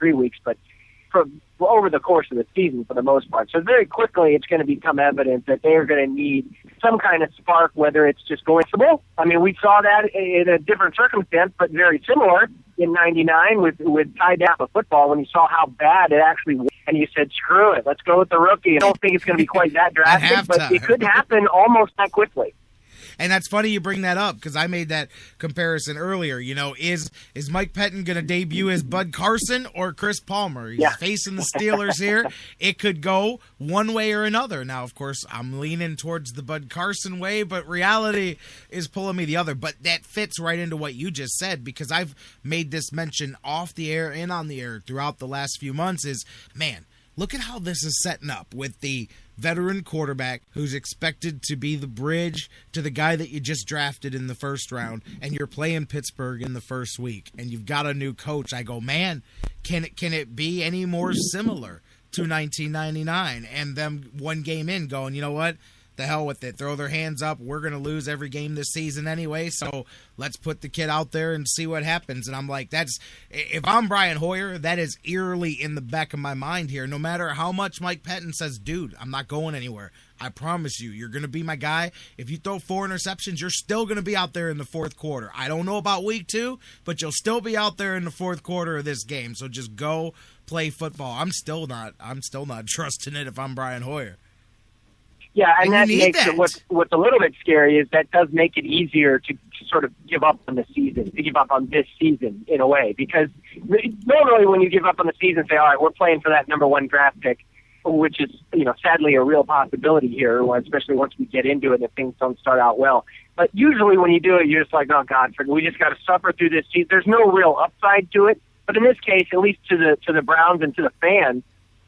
3 weeks, but over the course of the season for the most part. So very quickly it's going to become evident that they are going to need some kind of spark, whether it's just going simple. I mean, we saw that in a different circumstance, but very similar in 99 with Ty Dappa football when you saw how bad it actually was. And you said, screw it, let's go with the rookie. I don't think it's going to be quite that drastic, but it could happen almost that quickly. And that's funny you bring that up because I made that comparison earlier. You know, is Mike Pettin going to debut as Bud Carson or Chris Palmer? He's facing the Steelers here. It could go one way or another. Now, of course, I'm leaning towards the Bud Carson way, but reality is pulling me the other. But that fits right into what you just said because I've made this mention off the air and on the air throughout the last few months is, man, look at how this is setting up with the veteran quarterback who's expected to be the bridge to the guy that you just drafted in the first round, and you're playing Pittsburgh in the first week, and you've got a new coach. I go, man, can it be any more similar to 1999? And them one game in going, you know what? The hell with it. Throw their hands up. We're going to lose every game this season anyway, so let's put the kid out there and see what happens. And I'm like, if I'm Brian Hoyer, that is eerily in the back of my mind here. No matter how much Mike Pettin says, dude, I'm not going anywhere. I promise you, you're going to be my guy. If you throw 4 interceptions, you're still going to be out there in the fourth quarter. I don't know about week 2, but you'll still be out there in the fourth quarter of this game. So just go play football. I'm still not trusting it if I'm Brian Hoyer. Yeah, and that makes it what's a little bit scary is that does make it easier to sort of give up on the season, to give up on this season in a way. Because normally when you give up on the season, say, all right, we're playing for that number 1 draft pick, which is, sadly a real possibility here, especially once we get into it and if things don't start out well. But usually when you do it, you're just like, oh, God, we just got to suffer through this season. There's no real upside to it. But in this case, at least to the Browns and to the fans,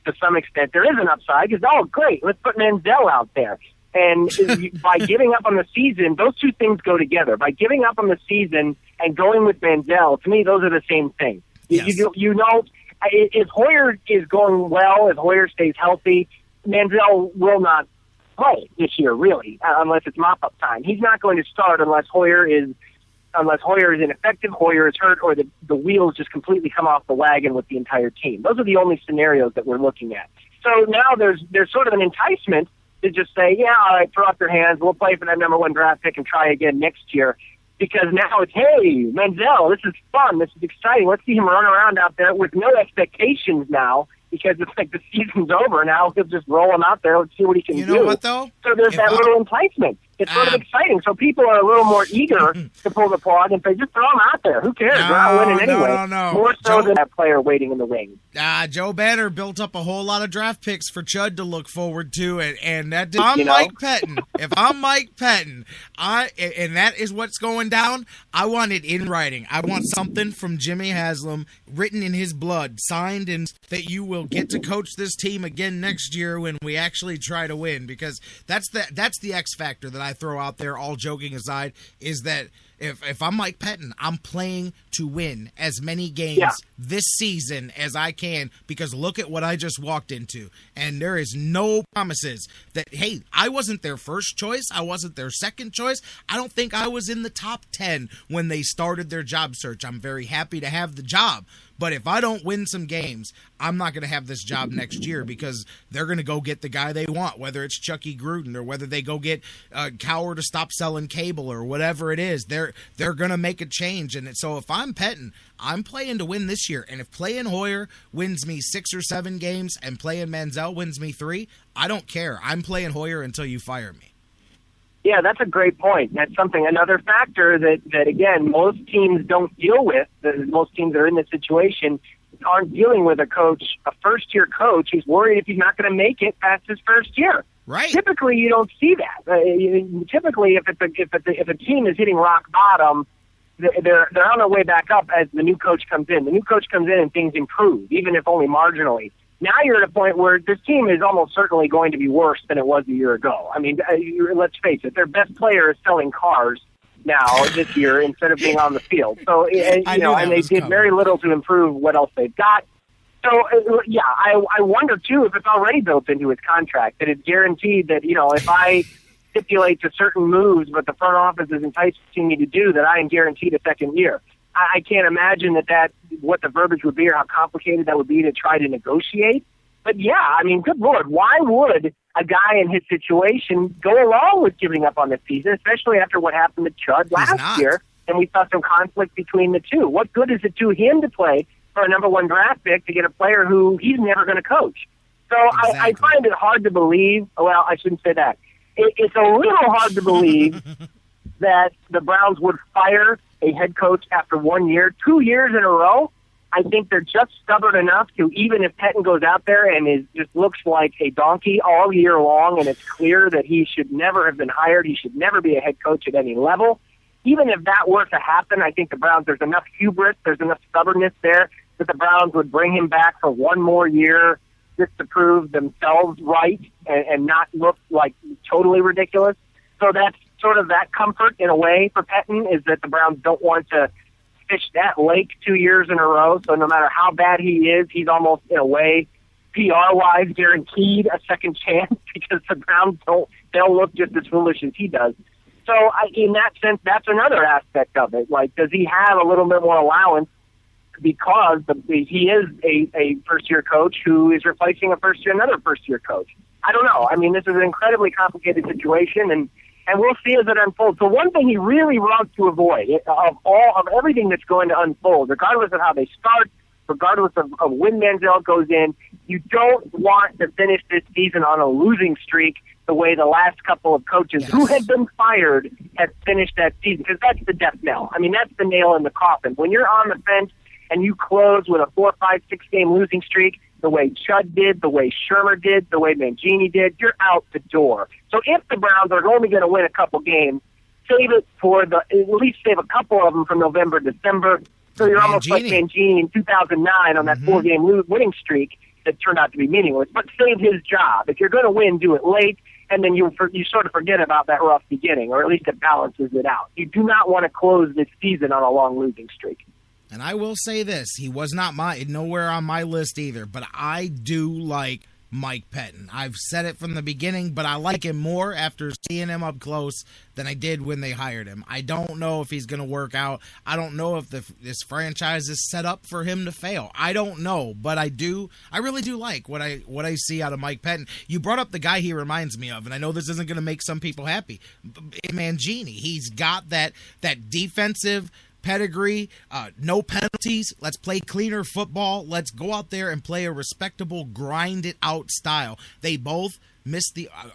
to some extent, there is an upside because, oh, great, let's put Manziel out there. And by giving up on the season, those two things go together. By giving up on the season and going with Manziel, to me, those are the same thing. Yes. If Hoyer is going well, if Hoyer stays healthy, Manziel will not play this year, really, unless it's mop-up time. He's not going to start unless Hoyer is ineffective, Hoyer is hurt, or the wheels just completely come off the wagon with the entire team. Those are the only scenarios that we're looking at. So now there's sort of an enticement to just say, yeah, all right, throw up your hands, we'll play for that number 1 draft pick and try again next year. Because now it's, hey, Manziel, this is fun, this is exciting. Let's see him run around out there with no expectations now, because it's like the season's over now. He'll just roll him out there. Let's see what he can do. You know what, though? So there's that little enticement. It's sort of exciting. So people are a little more eager to pull the plug and say, just throw him out there. Who cares? We're not winning anyway. No. More so than that player waiting in the wings. Joe Banner built up a whole lot of draft picks for Chud to look forward to, and that. If I'm Mike Pettin, and that is what's going down, I want it in writing. I want something from Jimmy Haslam written in his blood, signed, and that you will get to coach this team again next year when we actually try to win, because that's the X factor that I throw out there, all joking aside, is that if I'm Mike Pettin, I'm playing to win as many games this season as I can, because look at what I just walked into. And there is no promises that, hey, I wasn't their first choice. I wasn't their second choice. I don't think I was in the top 10 when they started their job search. I'm very happy to have the job. But if I don't win some games, I'm not going to have this job next year, because they're going to go get the guy they want, whether it's Chucky Gruden or whether they go get Cowher to stop selling cable or whatever it is. They're going to make a change. And so if I'm Pettin, I'm playing to win this year. And if playing Hoyer wins me 6 or 7 games and playing Manziel wins me 3, I don't care. I'm playing Hoyer until you fire me. Yeah, that's a great point. That's another factor that again, most teams don't deal with. Most teams that are in this situation aren't dealing with a first-year coach who's worried if he's not going to make it past his first year. Right. Typically, you don't see that. Typically, if a team is hitting rock bottom, they're on their way back up as the new coach comes in. The new coach comes in and things improve, even if only marginally. Now you're at a point where this team is almost certainly going to be worse than it was a year ago. I mean, let's face it, their best player is selling cars now this year instead of being on the field. So, and they did very little to improve what else they've got. So, I wonder, too, if it's already built into his contract, that it's guaranteed that, if I stipulate to certain moves what the front office is enticing me to do, that I am guaranteed a second year. I can't imagine that what the verbiage would be or how complicated that would be to try to negotiate. But yeah, I mean, good Lord, why would a guy in his situation go along with giving up on the season, especially after what happened to Chud last year, and we saw some conflict between the two? What good is it to him to play for a number 1 draft pick to get a player who he's never going to coach? So exactly. I find it hard to believe. Well, I shouldn't say that. It's a little hard to believe that the Browns would fire a head coach after 1 year, 2 years in a row. I think they're just stubborn enough to, even if Pettine goes out there and just looks like a donkey all year long, and it's clear that he should never have been hired, he should never be a head coach at any level. Even if that were to happen, I think the Browns, there's enough hubris, there's enough stubbornness there that the Browns would bring him back for 1 more year just to prove themselves right and not look like totally ridiculous. So that's sort of that comfort in a way for Pettine, is that the Browns don't want to fish that lake 2 years in a row. So no matter how bad he is, he's almost, in a way, PR-wise guaranteed a second chance because the Browns they'll look just as foolish as he does. So in that sense, that's another aspect of it. Like, does he have a little bit more allowance because he is a first-year coach who is replacing another first-year coach? I don't know. I mean, this is an incredibly complicated situation, and we'll see as it unfolds. So one thing he really wants to avoid of everything that's going to unfold, regardless of how they start, regardless of when Manziel goes in, you don't want to finish this season on a losing streak the way the last couple of coaches who had been fired have finished that season, because that's the death knell. I mean, that's the nail in the coffin. When you're on the fence and you close with a 4, 5, 6 game losing streak, the way Chud did, the way Shermer did, the way Mangini did, you're out the door. So if the Browns are only going to win a couple games, save it for at least save a couple of them from November, December. So you're almost like Mangini in 2009 on that 4-game winning streak that turned out to be meaningless. But save his job. If you're going to win, do it late, and then you sort of forget about that rough beginning, or at least it balances it out. You do not want to close this season on a long losing streak. And I will say this, he was not nowhere on my list either, but I do like Mike Pettine. I've said it from the beginning, but I like him more after seeing him up close than I did when they hired him. I don't know if he's going to work out. I don't know if this franchise is set up for him to fail. I don't know, but I really do like what I see out of Mike Pettine. You brought up the guy he reminds me of, and I know this isn't going to make some people happy. Mangini, he's got that defensive pedigree, no penalties. Let's play cleaner football. Let's go out there and play a respectable, grind it out style. They both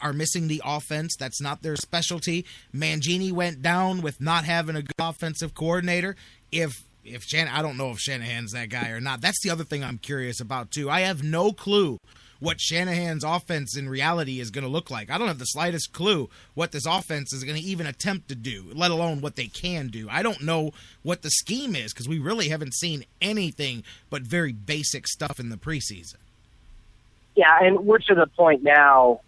are missing the offense. That's not their specialty. Mangini went down with not having a good offensive coordinator. I don't know if Shanahan's that guy or not. That's the other thing I'm curious about too. I have no clue what Shanahan's offense in reality is going to look like. I don't have the slightest clue what this offense is going to even attempt to do, let alone what they can do. I don't know what the scheme is because we really haven't seen anything but very basic stuff in the preseason. Yeah, and we're to the point now,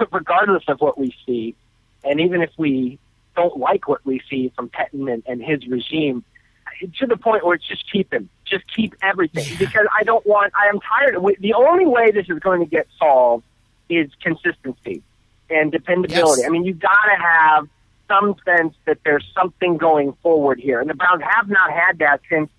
regardless of what we see, and even if we don't like what we see from Pettine and his regime, to the point where it's just keep him. Just keep everything. Because I am tired. The only way this is going to get solved is consistency and dependability. Yes. I mean, you've got to have some sense that there's something going forward here. And the Browns have not had that since,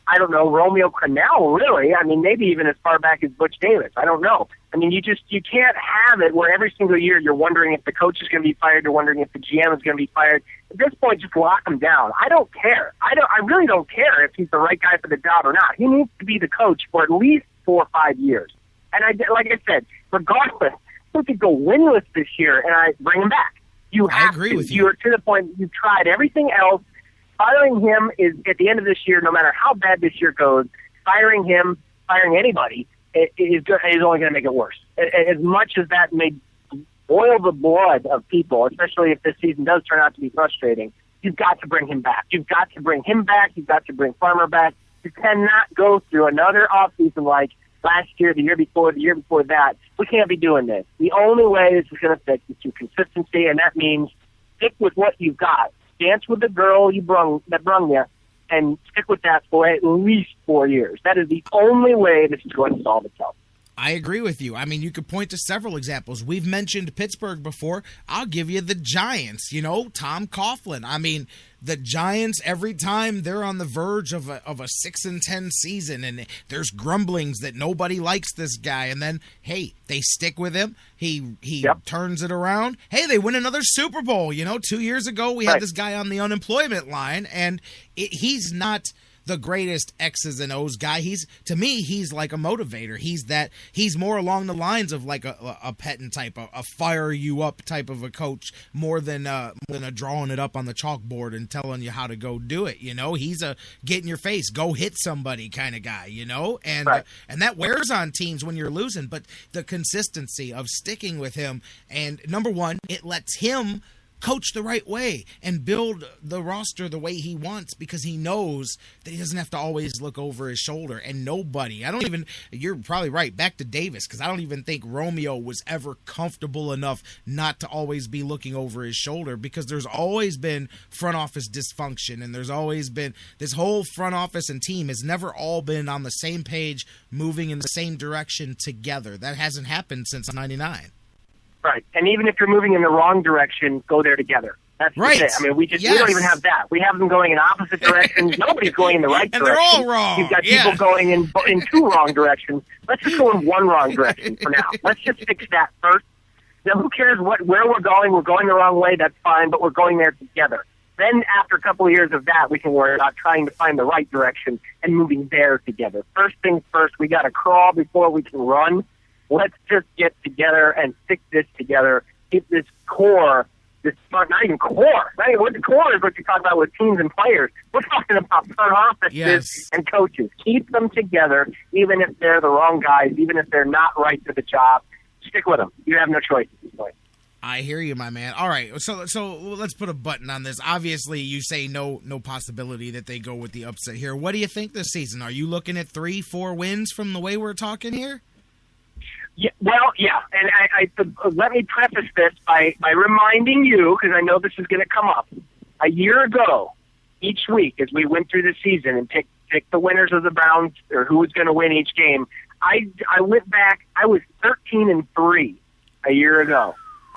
I don't know, Romeo Crennel, really. I mean, maybe even as far back as Butch Davis. I don't know. I mean, you can't have it where every single year you're wondering if the coach is going to be fired, you're wondering if the GM is going to be fired. At this point, just lock him down. I don't care. I really don't care if he's the right guy for the job or not. He needs to be the coach for at least 4 or 5 years. And like I said, regardless, he could go winless this year, and I bring him back. I agree with you. You're to the point you've tried everything else. Firing him is, at the end of this year, no matter how bad this year goes, firing anybody is only going to make it worse. As much as that may boil the blood of people, especially if this season does turn out to be frustrating, you've got to bring him back. You've got to bring him back. You've got to bring Farmer back. You cannot go through another offseason like last year, the year before that. We can't be doing this. The only way this is going to fix is through consistency, and that means stick with what you've got. Dance with the girl that brung you, and stick with that for at least 4 years. That is the only way this is going to solve itself. I agree with you. I mean, you could point to several examples. We've mentioned Pittsburgh before. I'll give you the Giants, Tom Coughlin. I mean, the Giants, every time they're on the verge of a 6-10 season, and there's grumblings that nobody likes this guy, and then, hey, they stick with him. He turns it around. Hey, they win another Super Bowl. 2 years ago, we had this guy on the unemployment line, and he's not the greatest X's and O's guy. To me, he's like a motivator. He's more along the lines of like a Pettine type, a fire you up type of a coach, more than a drawing it up on the chalkboard and telling you how to go do it. He's a get in your face, go hit somebody kind of guy. And that wears on teams when you're losing. But the consistency of sticking with him, and number one, it lets him coach the right way and build the roster the way he wants, because he knows that he doesn't have to always look over his shoulder. And you're probably right, back to Davis, because I don't even think Romeo was ever comfortable enough not to always be looking over his shoulder, because there's always been front office dysfunction, and there's always been this whole front office and team has never all been on the same page, moving in the same direction together. That hasn't happened since '99. Right, and even if you're moving in the wrong direction, go there together. That's right. It. I mean, we don't even have that. We have them going in opposite directions. Nobody's going in the right and direction. They're all wrong. You've got people going in two wrong directions. Let's just go in one wrong direction for now. Let's just fix that first. Now, who cares where we're going? We're going the wrong way. That's fine, but we're going there together. Then, after a couple of years of that, we can worry about trying to find the right direction and moving there together. First things first, we got to crawl before we can run. Let's just get together and stick this together. Keep this core, not even core. What the core is what you talk about with teams and players. We're talking about front offices and coaches. Keep them together, even if they're the wrong guys, even if they're not right for the job. Stick with them. You have no choice at this point. I hear you, my man. All right, so let's put a button on this. Obviously, you say no possibility that they go with the upset here. What do you think this season? Are you looking at 3-4 wins from the way we're talking here? Yeah, and I let me preface this by reminding you, because I know this is going to come up. A year ago, each week, as we went through the season and picked the winners of the Browns, or who was going to win each game, I went back. I was 13-3 a year ago,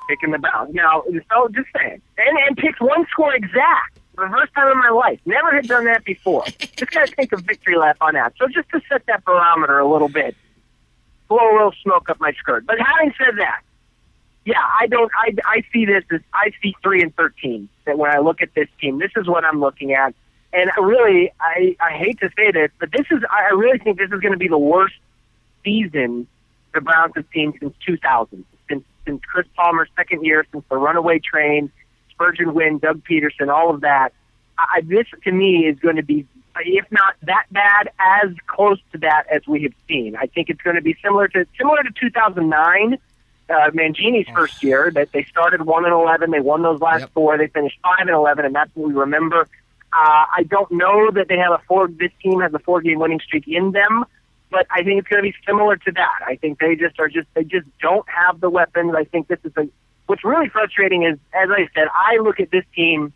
picking the Browns. Now, so just saying, and picked one score exact for the first time in my life. Never had done that before. Just got to take a victory lap on that. So just to set that barometer a little bit. Blow a little smoke up my skirt. But having said that, yeah, I see this as, I see 3-13. That when I look at this team, this is what I'm looking at. And really, I hate to say this, but I really think this is going to be the worst season the Browns have seen since 2000. Since Chris Palmer's second year, since the runaway train, Spurgeon win, Doug Peterson, all of that. This, to me, is going to be, if not that bad, as close to that as we have seen. I think it's going to be similar to 2009, Mangini's first year, that they started 1-11, they won those last four, they finished 5-11, and that's what we remember. I don't know that this team has a 4-game winning streak in them, but I think it's going to be similar to that. I think they just don't have the weapons. I think what's really frustrating is, as I said, I look at this team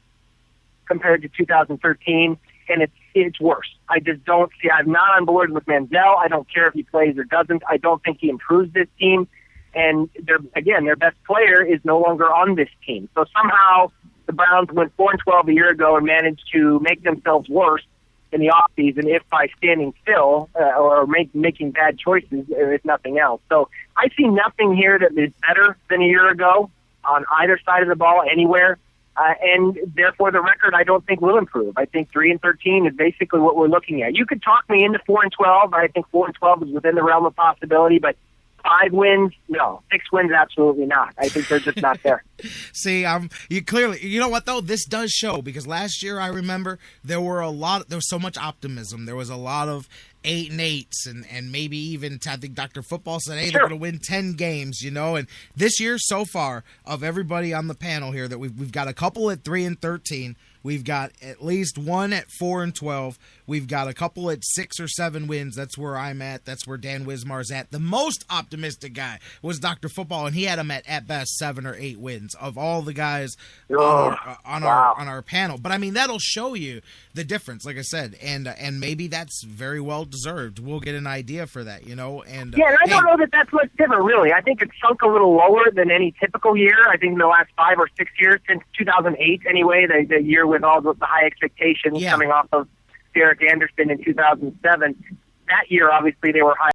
compared to 2013, and it's worse. I just don't see. I'm not on board with Manziel. I don't care if he plays or doesn't. I don't think he improves this team. And their best player is no longer on this team. So somehow the Browns went 4-12 a year ago and managed to make themselves worse in the offseason, if by standing still or making bad choices, if nothing else. So I see nothing here that is better than a year ago on either side of the ball anywhere. And therefore, the record, I don't think, will improve. I think 3-13 is basically what we're looking at. You could talk me into 4-12. I think 4-12 is within the realm of possibility, but 5 wins, no. 6 wins, absolutely not. I think they're just not there. See, you know what though? This does show, because last year I remember there was so much optimism. There was a lot of 8-8s and maybe even, I think Dr. Football said, hey, they're going to win 10 games, and this year so far, of everybody on the panel here, that we've got a couple at 3-13. We've got at least one at 4-12. We've got a couple at 6 or 7 wins. That's where I'm at. That's where Dan Wismar's at. The most optimistic guy was Dr. Football, and he had him at best 7 or 8 wins of all the guys on our panel. But I mean, that'll show you the difference, like I said, and maybe that's very well deserved. We'll get an idea for that, And and I don't know that that's what's different, really. I think it's sunk a little lower than any typical year. I think in the last 5 or 6 years, since 2008 anyway, the year with all the high expectations coming off of Derek Anderson in 2007. That year, obviously, they were high